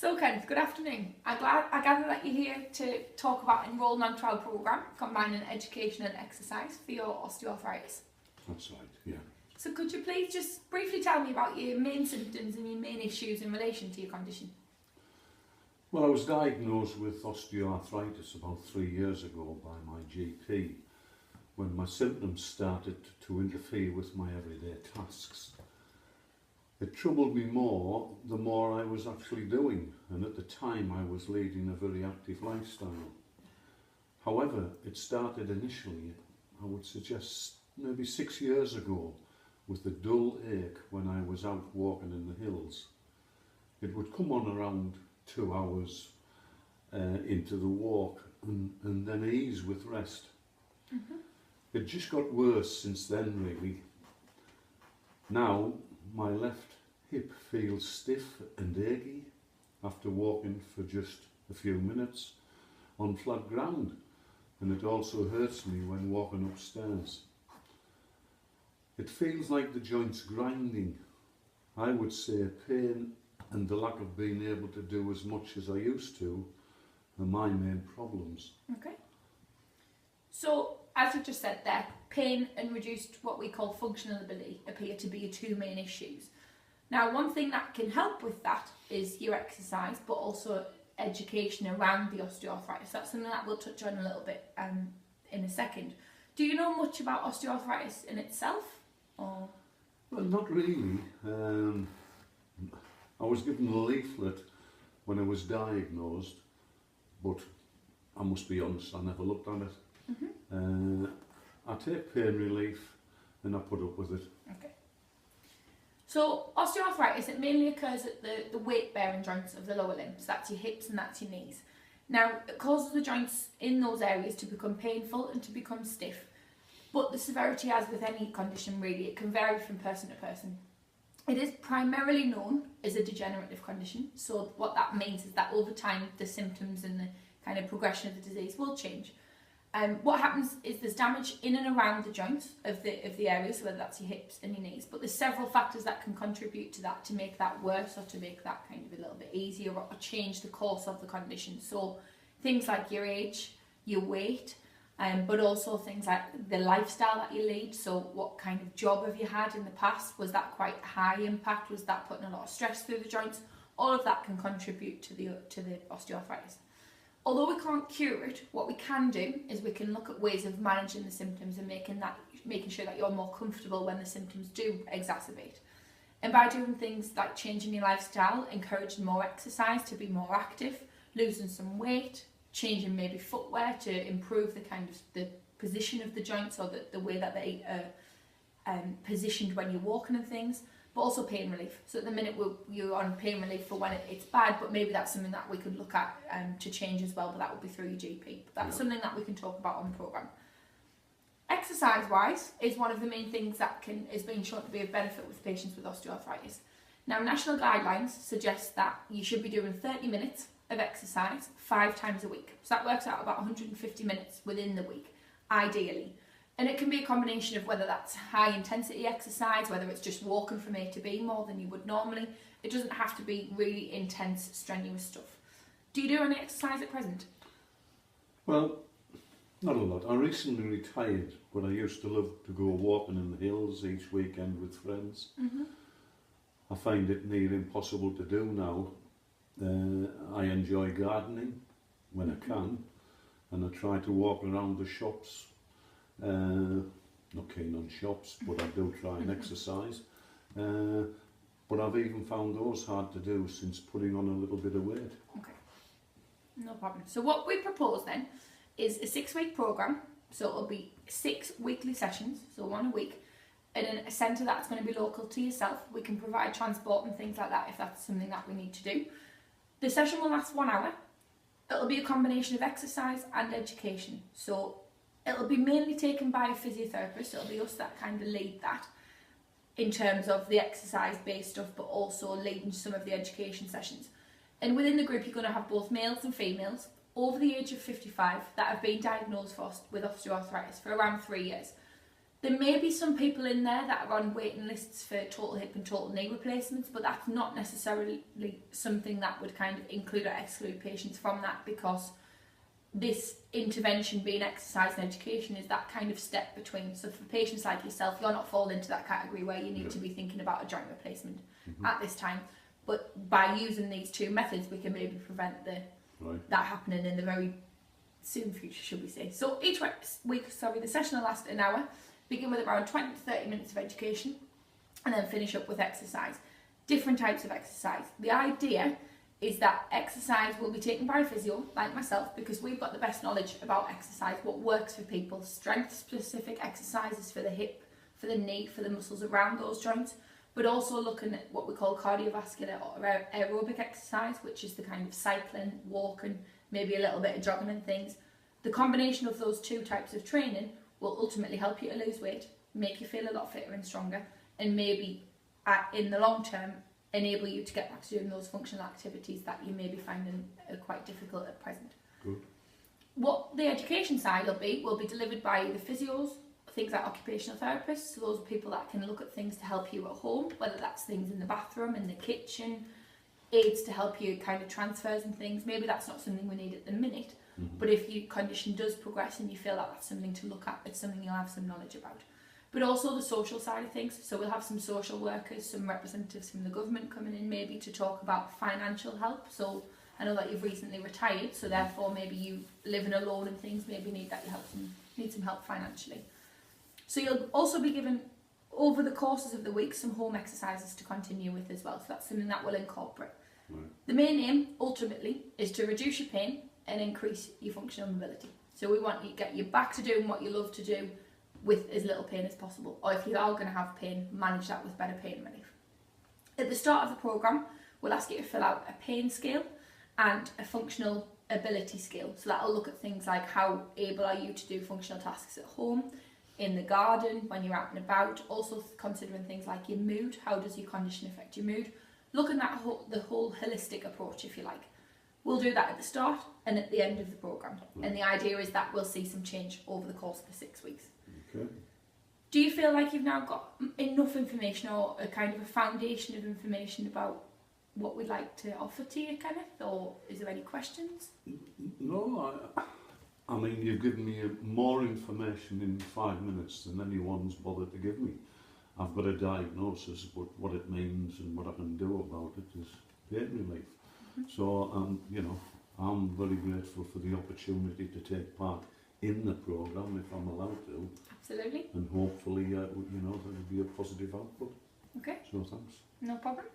So Kenneth, good afternoon. I gather that you're here to talk about enrolling on trial programme combining education and exercise for your osteoarthritis. That's right, yeah. So could you please just briefly tell me about your main symptoms and your main issues in relation to your condition? Well, I was diagnosed with osteoarthritis about 3 years ago by my GP when my symptoms started to interfere with my everyday tasks. It troubled me more the more I was actually doing, and at the time I was leading a very active lifestyle. However, it started initially, I would suggest maybe 6 years ago, with a dull ache when I was out walking in the hills. It would come on around 2 hours into the walk and then ease with rest. It just got worse since then, really. Now my left hip feels stiff and achy after walking for just a few minutes on flat ground, and it also hurts me when walking upstairs. It feels like the joints grinding. I would say pain and the lack of being able to do as much as I used to are my main problems. Okay. So, as you just said there, pain and reduced what we call functional ability appear to be your two main issues. Now, one thing that can help with that is your exercise, but also education around the osteoarthritis. That's something that we'll touch on a little bit in a second. Do you know much about osteoarthritis in itself? Or? Well, not really. I was given a leaflet when I was diagnosed, but I must be honest, I never looked at it. I take pain relief and I put up with it. Okay. So osteoarthritis, it mainly occurs at the weight-bearing joints of the lower limbs. That's your hips and that's your knees. Now, it causes the joints in those areas to become painful and to become stiff. But the severity, as with any condition really, it can vary from person to person. It is primarily known as a degenerative condition. So what that means is that over time, the symptoms and the kind of progression of the disease will change. What happens is there's damage in and around the joints of the areas, whether that's your hips and your knees, but there's several factors that can contribute to that, to make that worse or to make that kind of a little bit easier or change the course of the condition. So things like your age, your weight, but also things like the lifestyle that you lead. So what kind of job have you had in the past? Was that quite high impact? Was that putting a lot of stress through the joints? All of that can contribute to the osteoarthritis. Although we can't cure it, what we can do is we can look at ways of managing the symptoms and making sure that you're more comfortable when the symptoms do exacerbate. And by doing things like changing your lifestyle, encouraging more exercise to be more active, losing some weight, changing maybe footwear to improve the kind of the position of the joints or the way that they are positioned when you're walking and things. But also pain relief. So at the minute you're on pain relief for when it's bad, but maybe that's something that we could look at to change as well, but that would be through your GP. But that's something that we can talk about on the programme. Exercise-wise is one of the main things that is being shown to be of benefit with patients with osteoarthritis. Now, national guidelines suggest that you should be doing 30 minutes of exercise 5 times a week. So that works out about 150 minutes within the week, ideally. And it can be a combination of whether that's high intensity exercise, whether it's just walking from A to B more than you would normally. It doesn't have to be really intense, strenuous stuff. Do you do any exercise at present? Well, not a lot. I recently retired, but I used to love to go walking in the hills each weekend with friends. I find it near impossible to do now. I enjoy gardening when I can, and I try to walk around the shops. Not keen on shops, but I do try and exercise. But I've even found those hard to do since putting on a little bit of weight. Okay, no problem. So what we propose then is a 6-week programme. So it'll be 6 weekly sessions, so 1 a week, and in a centre that's going to be local to yourself. We can provide transport and things like that if that's something that we need to do. The session will last 1 hour. It'll be a combination of exercise and education. So it'll be mainly taken by a physiotherapist. It'll be us that kind of lead that in terms of the exercise-based stuff, but also leading some of the education sessions. And within the group, you're going to have both males and females over the age of 55 that have been diagnosed with osteoarthritis for around 3 years. There may be some people in there that are on waiting lists for total hip and total knee replacements, but that's not necessarily something that would kind of include or exclude patients from that, because this intervention being exercise and education is that kind of step between. So for patients like yourself, you're not falling into that category where you need to be thinking about a joint replacement at this time. But by using these two methods, we can maybe prevent that happening in the very soon future, should we say. So each week, the session will last an hour, begin with around 20 to 30 minutes of education, and then finish up with exercise. Different types of exercise. The idea is that exercise will be taken by a physio, like myself, because we've got the best knowledge about exercise, what works for people, strength-specific exercises for the hip, for the knee, for the muscles around those joints, but also looking at what we call cardiovascular or aerobic exercise, which is the kind of cycling, walking, maybe a little bit of jogging and things. The combination of those two types of training will ultimately help you to lose weight, make you feel a lot fitter and stronger, and maybe in the long term enable you to get back to doing those functional activities that you may be finding quite difficult at present. Good. What the education side will be delivered by the physios, things like occupational therapists, so those are people that can look at things to help you at home, whether that's things in the bathroom, in the kitchen, aids to help you, kind of transfers and things. Maybe that's not something we need at the minute, but if your condition does progress and you feel that that's something to look at, it's something you'll have some knowledge about. But also the social side of things, so we'll have some social workers, some representatives from the government coming in maybe to talk about financial help. So I know that you've recently retired, so therefore maybe you living alone and things, maybe need some help financially. So you'll also be given, over the courses of the week, some home exercises to continue with as well, so that's something that we'll incorporate. Right. The main aim, ultimately, is to reduce your pain and increase your functional mobility. So we want you to get you back to doing what you love to do with as little pain as possible, or if you are going to have pain, manage that with better pain relief. At the start of the programme, we'll ask you to fill out a pain scale and a functional ability scale. So that'll look at things like how able are you to do functional tasks at home, in the garden, when you're out and about, also considering things like your mood, how does your condition affect your mood, looking at the whole holistic approach, if you like. We'll do that at the start and at the end of the programme, and the idea is that we'll see some change over the course of the 6 weeks. Okay. Do you feel like you've now got enough information, or a kind of a foundation of information about what we'd like to offer to you, Kenneth, or is there any questions? No, I mean, you've given me more information in 5 minutes than anyone's bothered to give me. I've got a diagnosis, but what it means and what I can do about it is pain relief. So, you know, I'm very grateful for the opportunity to take part in the programme, if I'm allowed to. Absolutely. And hopefully, you know, there will be a positive output. Okay. So thanks. No problem.